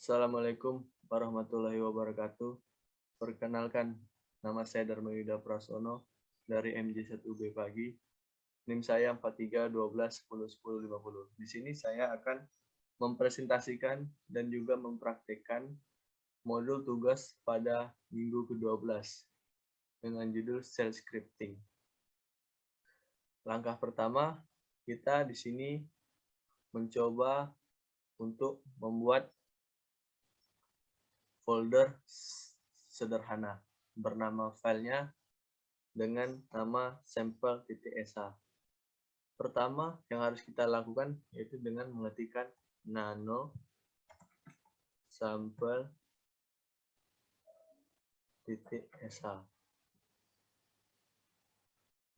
Assalamualaikum warahmatullahi wabarakatuh. Perkenalkan, nama saya Dharma Yuda Prasono dari MJ1B Pagi. NIM saya 4312101050. Di sini saya akan mempresentasikan dan juga mempraktikkan modul tugas pada minggu ke-12 dengan judul Shell Scripting. Langkah pertama, kita di sini mencoba untuk membuat folder sederhana bernama filenya dengan nama sampel.sh. Pertama yang harus kita lakukan yaitu dengan mengetikkan nano sampel.sh.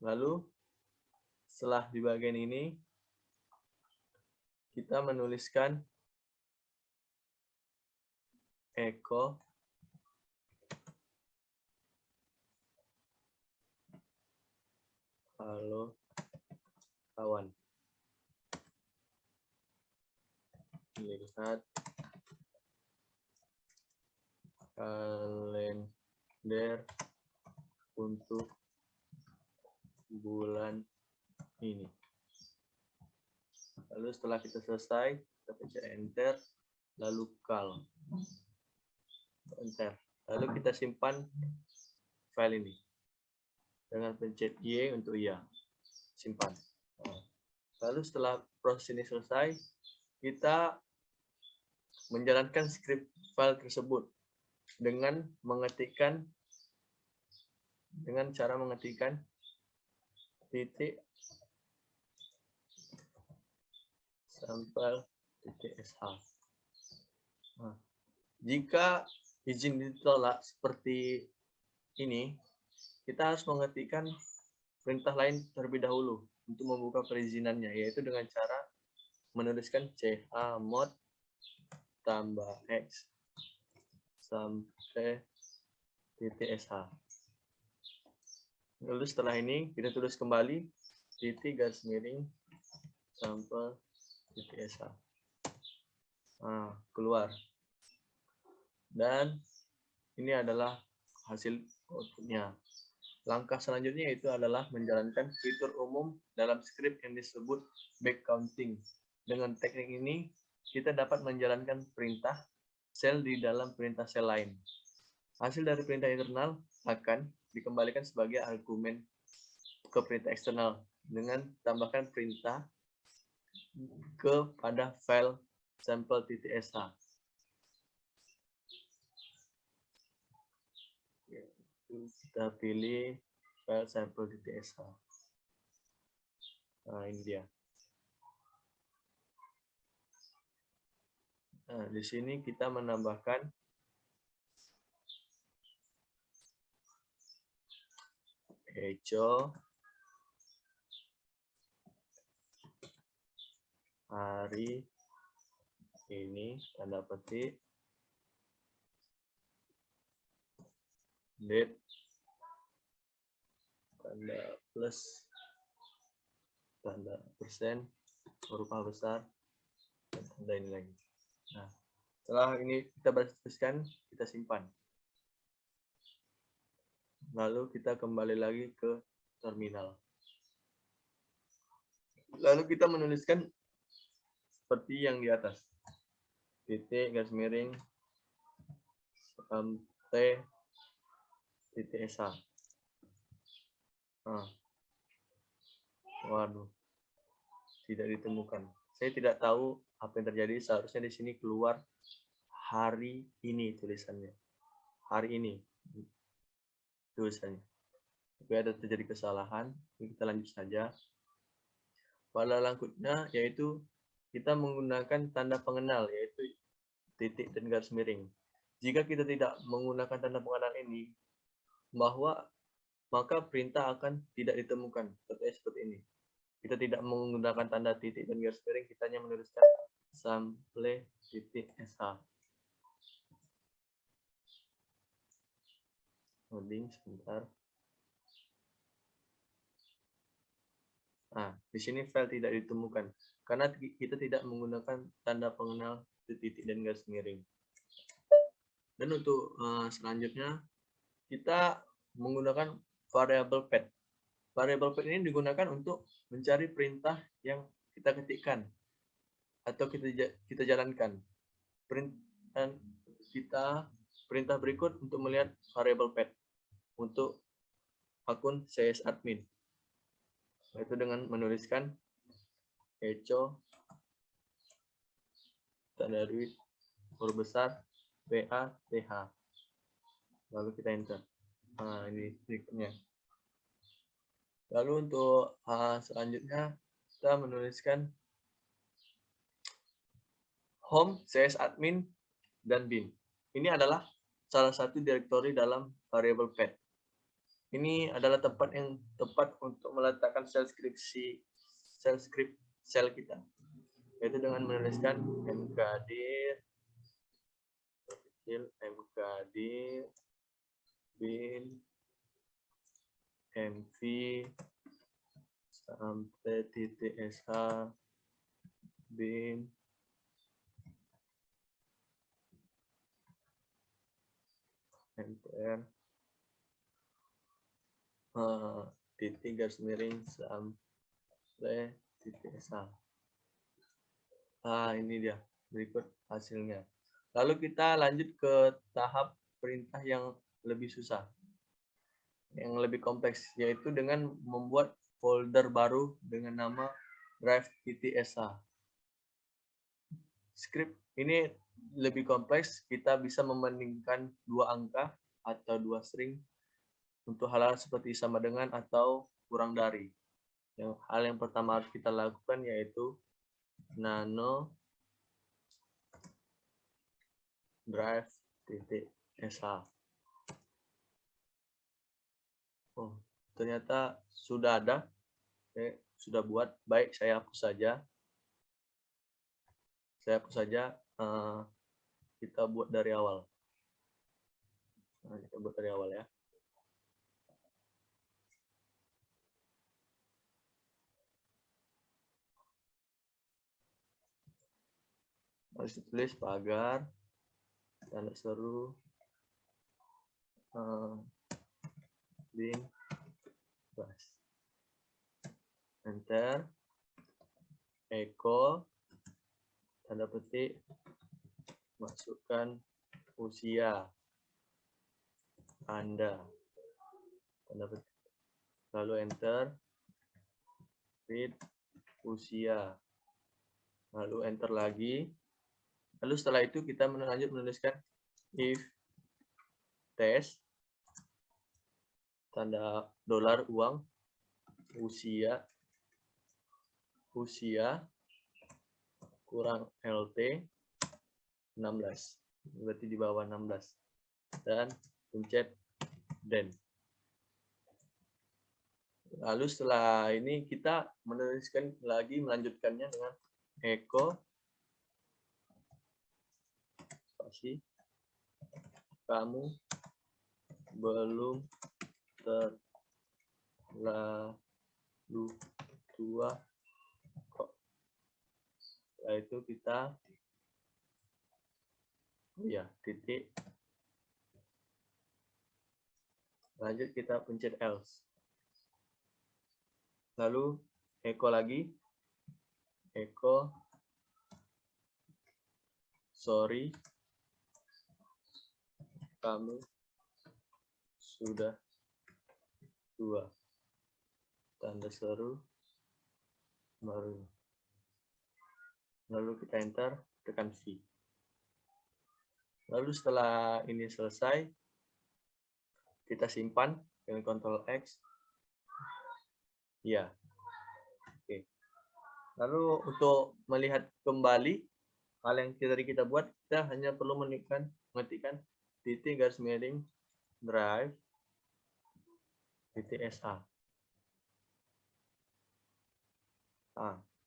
Lalu setelah di bagian ini kita menuliskan echo halo kawan. Lihat kalender untuk bulan ini. Lalu setelah kita selesai, kita pencet enter, lalu kal. Enter. Lalu kita simpan file ini dengan pencet Y untuk iya. Simpan. Lalu setelah proses ini selesai, kita menjalankan script file tersebut dengan cara mengetikkan titik sampel.sh. Jika izin ditolak seperti ini, kita harus mengetikkan perintah lain terlebih dahulu untuk membuka perizinannya, yaitu dengan cara menuliskan chmod tambah x sampai .sh. Lalu setelah ini kita tulis kembali titik garis miring sampel.sh. Keluar. Dan ini adalah hasil outputnya. Langkah selanjutnya itu adalah menjalankan fitur umum dalam script yang disebut backcounting. Dengan teknik ini, kita dapat menjalankan perintah sel di dalam perintah sel lain. Hasil dari perintah internal akan dikembalikan sebagai argumen ke perintah eksternal dengan tambahkan perintah kepada file sampel.sh. Kita pilih file sampel.sh. Ini dia. Di sini kita menambahkan echo hari ini tanda petik date tanda plus tanda persen huruf A besar dan tanda ini lagi. Nah, setelah ini kita bereskan, kita simpan. Lalu kita kembali lagi ke terminal. Lalu kita menuliskan seperti yang di atas. Titik garis miring sampai titik sh. Waduh, tidak ditemukan. Saya tidak tahu apa yang terjadi. Seharusnya di sini keluar hari ini tulisannya. Hari ini tulisannya. Tapi ada terjadi kesalahan. Kita lanjut saja. Pada langkahnya yaitu kita menggunakan tanda pengenal yaitu titik dan garis miring. Jika kita tidak menggunakan tanda pengenal ini, maka perintah akan tidak ditemukan. Seperti ini. Kita tidak menggunakan tanda titik dan garis miring, kita hanya menuliskan sample.sh. Loading sebentar. Di sini file tidak ditemukan karena kita tidak menggunakan tanda pengenal titik dan garis miring. Dan untuk selanjutnya kita menggunakan variable path. Variable path ini digunakan untuk mencari perintah yang kita ketikkan atau kita jalankan. Perintah berikut untuk melihat variable path untuk akun CS admin, yaitu dengan menuliskan echo tanda duit huruf besar PATH, lalu kita enter. Nah, ini berikutnya. Lalu untuk selanjutnya kita menuliskan home CS admin dan bin. Ini adalah salah satu direktori dalam variable path. Ini adalah tempat yang tepat untuk meletakkan sel script sel kita, yaitu dengan menuliskan mkdir mkdir bin mv sampai titik sh bin mpr titik garis miring sampai titik sh. Ini dia berikut hasilnya. Lalu kita lanjut ke tahap perintah yang lebih susah, yang lebih kompleks, yaitu dengan membuat folder baru dengan nama drive.sh. Script ini lebih kompleks, kita bisa membandingkan dua angka atau dua string untuk hal-hal seperti sama dengan atau kurang dari. Hal yang pertama harus kita lakukan yaitu nano drive.sh. Oh, ternyata sudah ada. Sudah buat. Baik, saya hapus saja. Kita buat dari awal. Kita buat dari awal ya. Harus ditulis pagar tanda seru bin plus, enter, echo tanda petik, masukkan usia Anda tanda petik, lalu enter, read usia, lalu enter lagi. Lalu setelah itu kita lanjut menuliskan if test tanda dolar uang usia kurang LT 16, berarti di bawah 16, dan pencet then. Lalu setelah ini kita menuliskan lagi, melanjutkannya dengan echo spasi kamu belum terlalu tua kok. Setelah itu kita titik, lanjut kita pencet else, lalu echo lagi, echo sorry kamu sudah tua tanda seru baru, lalu kita enter, tekan V. Lalu setelah ini selesai, kita simpan dengan Ctrl X. Ya. Oke. Lalu untuk melihat kembali hal yang tadi kita buat, kita hanya perlu mengetikkan titik garis miring drive titik sh.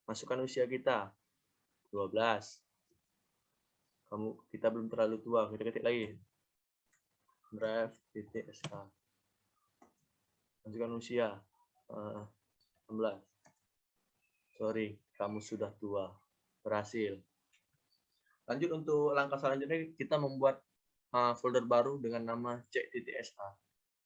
Masukkan usia kita 12. Kita belum terlalu tua, kita ketik lagi drive titik sh. Masukkan usia 16. Sorry, kamu sudah tua. Berhasil. Lanjut untuk langkah selanjutnya, kita membuat folder baru dengan nama cek.sh.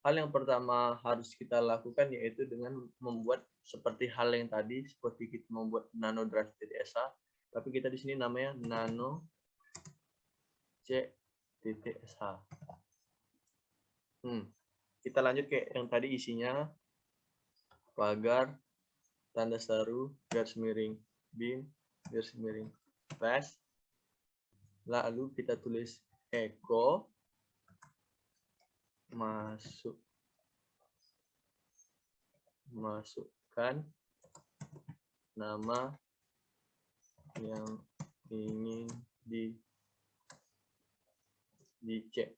Hal yang pertama harus kita lakukan yaitu dengan membuat seperti hal yang tadi, seperti kita membuat nanodrive.sh, tapi kita di sini namanya nano c.sh. Kita lanjut ke yang tadi isinya pagar, tanda seru, garis miring bin, garis miring flash. Lalu kita tulis echo masukkan nama yang ingin dicek.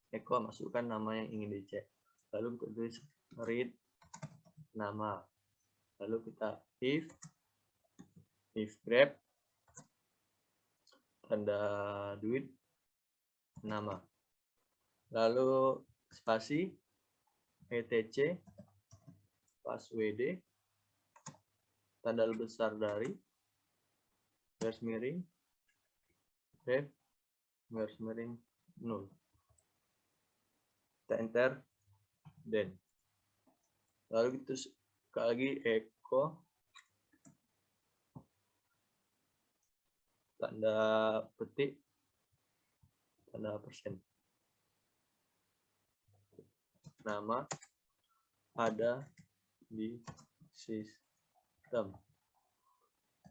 Echo masukkan nama yang ingin dicek. Lalu kita tulis read nama. Lalu kita if grep tanda duit nama. Lalu spasi etc passwd tanda besar dari garis miring grep garis miring 0. Kita enter then. Lalu kita sekali lagi echo tanda petik tanda persen nama ada di sistem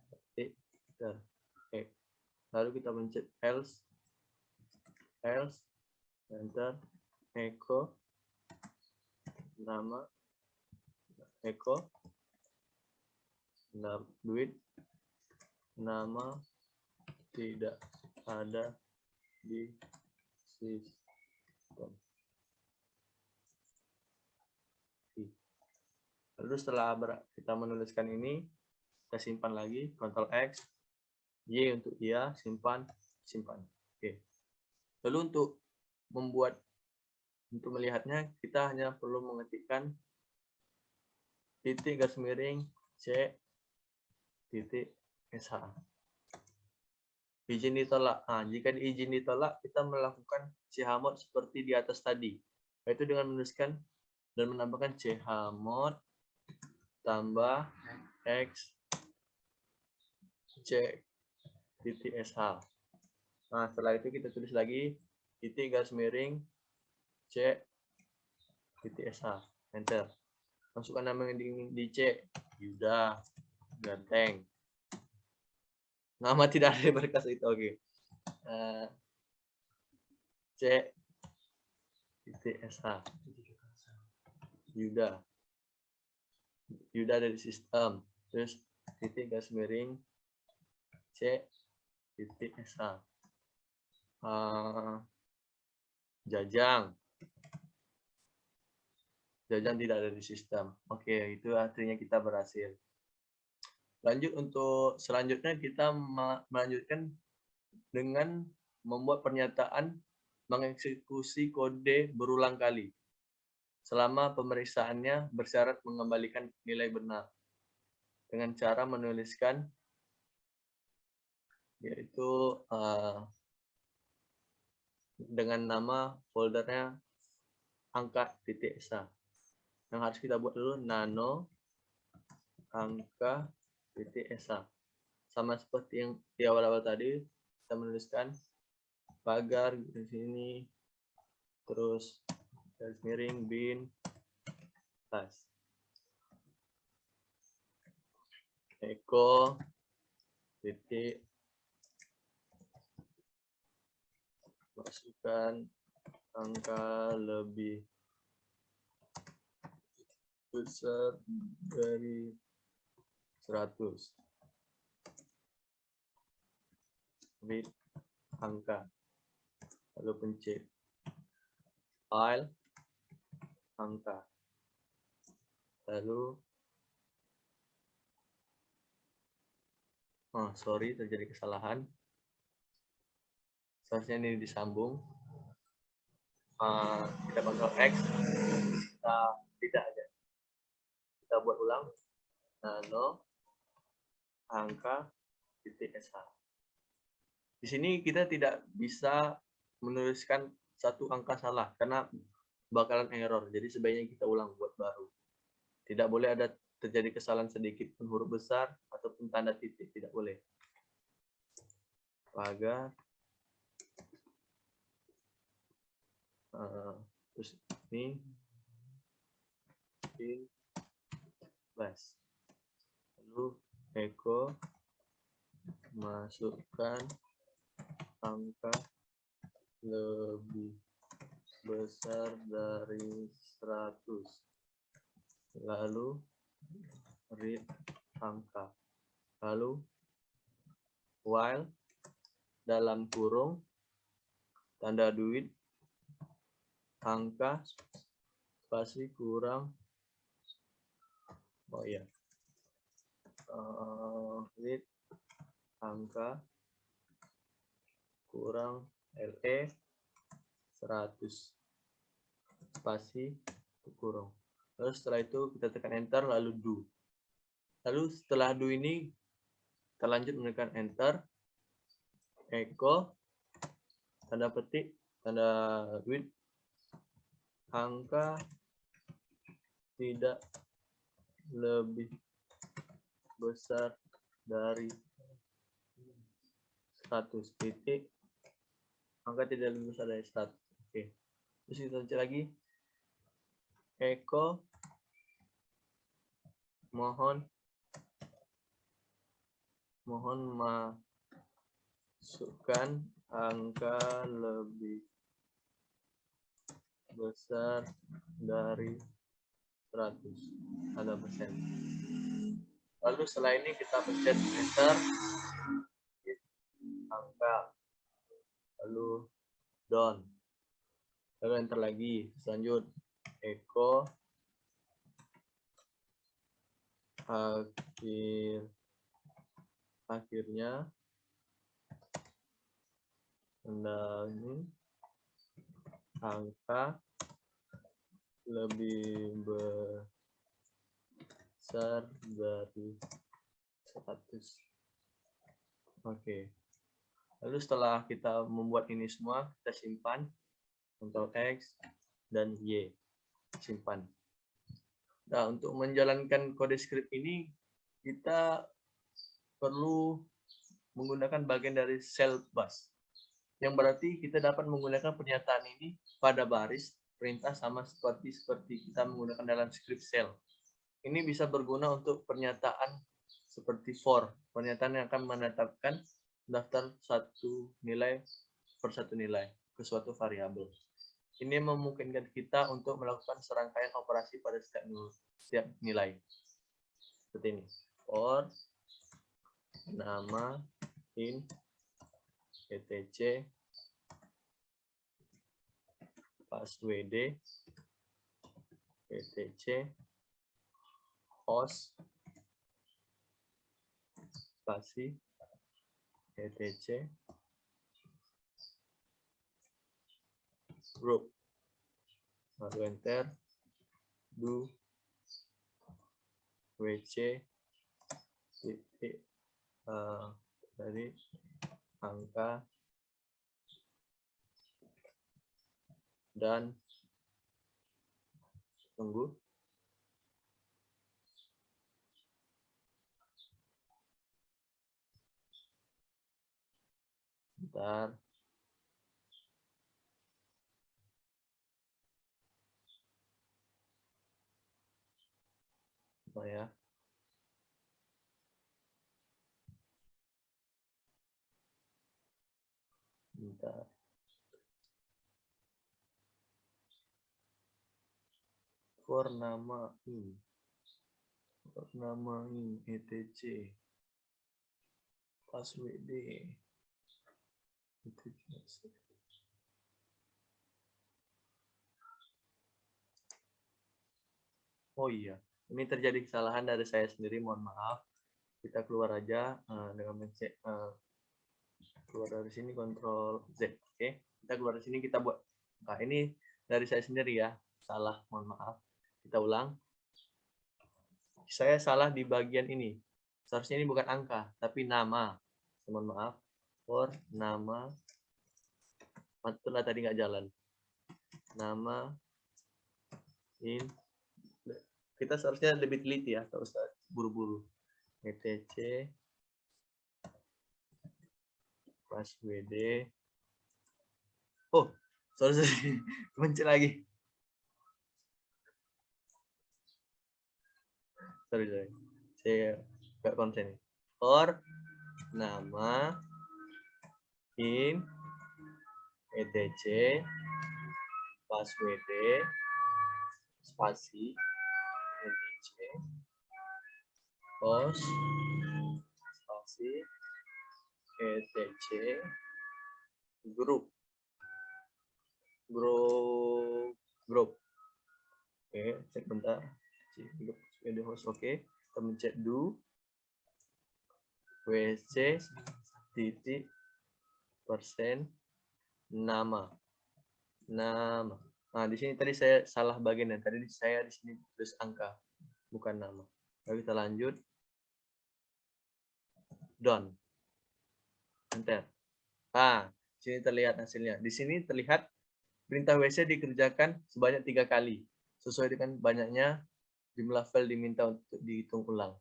petik dan lalu kita pencet else enter echo nama echo duit nama tidak ada di sistem. Lalu setelah kita menuliskan ini, kita simpan lagi, Ctrl X, Y untuk iya, simpan. Oke. Lalu untuk melihatnya, kita hanya perlu mengetikkan titik garis miring c titik sh. Izin ditolak. Jika izin ditolak, kita melakukan chmod seperti di atas tadi, yaitu dengan menuliskan dan menambahkan chmod tambah x c titik sh. Setelah itu kita tulis lagi titik garis miring c titik sh, enter. Masukkan nama yang dicek, Yuda Ganteng. Nama tidak ada di berkas itu, oke. C titik sh, Yuda dari sistem, terus titik garis miring c titik sh, Jajang tidak ada di sistem. Oke, itu artinya kita berhasil. Lanjut untuk selanjutnya kita melanjutkan dengan membuat pernyataan mengeksekusi kode berulang kali selama pemeriksaannya bersyarat mengembalikan nilai benar dengan cara menuliskan yaitu dengan nama foldernya angka.sh. Yang harus kita buat dulu nano angka.sh. Sama seperti yang di awal-awal tadi, kita menuliskan pagar di sini, terus garis miring bin tas echo titik masukkan angka lebih besar dari 100. Read angka. Lalu pencet file angka. Lalu sorry, terjadi kesalahan. Seharusnya ini disambung. Kita Ctrl X. Tidak ada. Kita buat ulang. Nano angka titik sh. Di sini kita tidak bisa menuliskan satu angka salah karena bakalan error. Jadi sebaiknya kita ulang buat baru. Tidak boleh ada terjadi kesalahan sedikit pun huruf besar ataupun tanda titik, tidak boleh. Pagar. Terus ini bas. Lalu Eko masukkan angka lebih besar dari 100. Lalu read angka. Lalu while dalam kurung tanda duit angka spasi kurang read angka kurang LE 100 spasi kurung. Lalu setelah itu kita tekan enter lalu do. Lalu setelah do ini kita lanjut menekan enter, echo tanda petik tanda duit angka tidak lebih besar dari 100 titik, angka tidak lebih besar dari 100. Oke. Terus kita lanjut lagi, echo mohon masukkan angka lebih besar dari 100 ada persen. Lalu setelah ini kita pencet enter angka, lalu down, lalu enter lagi. Selanjut echo akhirnya ini angka lebih besar dari 100. Oke. Lalu setelah kita membuat ini semua, kita simpan, Ctrl X dan Y, simpan. Nah, untuk menjalankan kode script ini, kita perlu menggunakan bagian dari cell bus. Yang berarti kita dapat menggunakan pernyataan ini pada baris perintah sama seperti kita menggunakan dalam script cell. Ini bisa berguna untuk pernyataan seperti for, pernyataan yang akan menetapkan daftar satu nilai per satu nilai ke suatu variabel. Ini memungkinkan kita untuk melakukan serangkaian operasi pada setiap nilai. Seperti ini. For nama int etc passwd etc host spasi etc group, lalu enter, do wc titik dari angka dan tunggu. Bentar. Oh ya. Bentar. For nama ini. For nama ini etc. Password etc. Oh iya, ini terjadi kesalahan dari saya sendiri, mohon maaf. Kita keluar aja dengan mencet keluar dari sini, Ctrl Z. Oke, kita keluar dari sini, kita buat. Nah, ini dari saya sendiri ya, salah, mohon maaf. Kita ulang. Saya salah di bagian ini. Seharusnya ini bukan angka, tapi nama. Mohon maaf. for nama, itulah tadi nggak jalan. Nama in, kita seharusnya lebih teliti ya, nggak usah buru-buru. etc pas wd. Oh, sorry, mencet lagi. Sorry. Saya nggak konsen. For nama in etc pas wd spasi etc pos spasi etc grup grup. Oke, cek bentar. Video host oke. Kita mencet do wc titik persen nama. Nah, di sini tadi saya salah bagian. Tadi saya di sini tulis angka, bukan nama. Lalu kita lanjut. Done. Enter. Nah, di sini terlihat hasilnya. Di sini terlihat perintah WC dikerjakan sebanyak 3 kali, sesuai dengan banyaknya jumlah file diminta untuk dihitung ulang.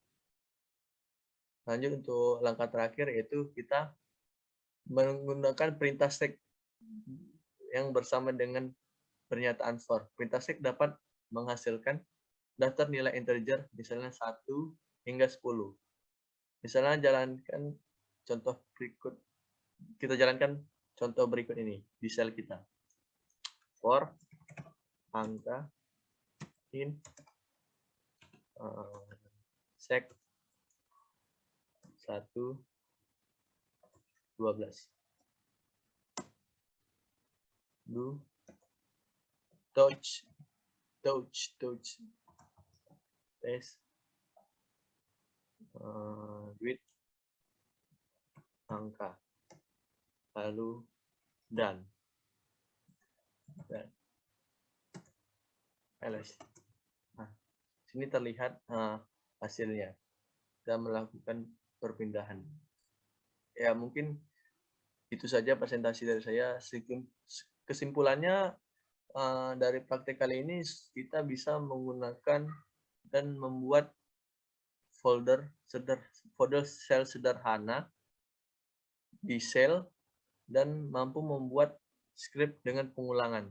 Lanjut untuk langkah terakhir, yaitu kita menggunakan perintah stack yang bersama dengan pernyataan for. Perintah stack dapat menghasilkan daftar nilai integer, misalnya 1 hingga 10. Misalnya jalankan contoh berikut. Kita jalankan contoh berikut ini di sel kita. For angka in sec 1 12. Do touch test with angka, lalu done. ls. Nah, sini terlihat hasilnya. Kita melakukan perpindahan. Ya, mungkin itu saja presentasi dari saya. Kesimpulannya, dari praktek kali ini kita bisa menggunakan dan membuat folder sel sederhana di sel dan mampu membuat script dengan pengulangan.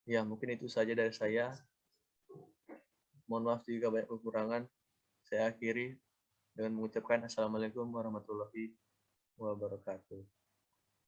Ya, mungkin itu saja dari saya. Mohon maaf jika banyak kekurangan. Saya akhiri dengan mengucapkan Assalamualaikum warahmatullahi wabarakatuh.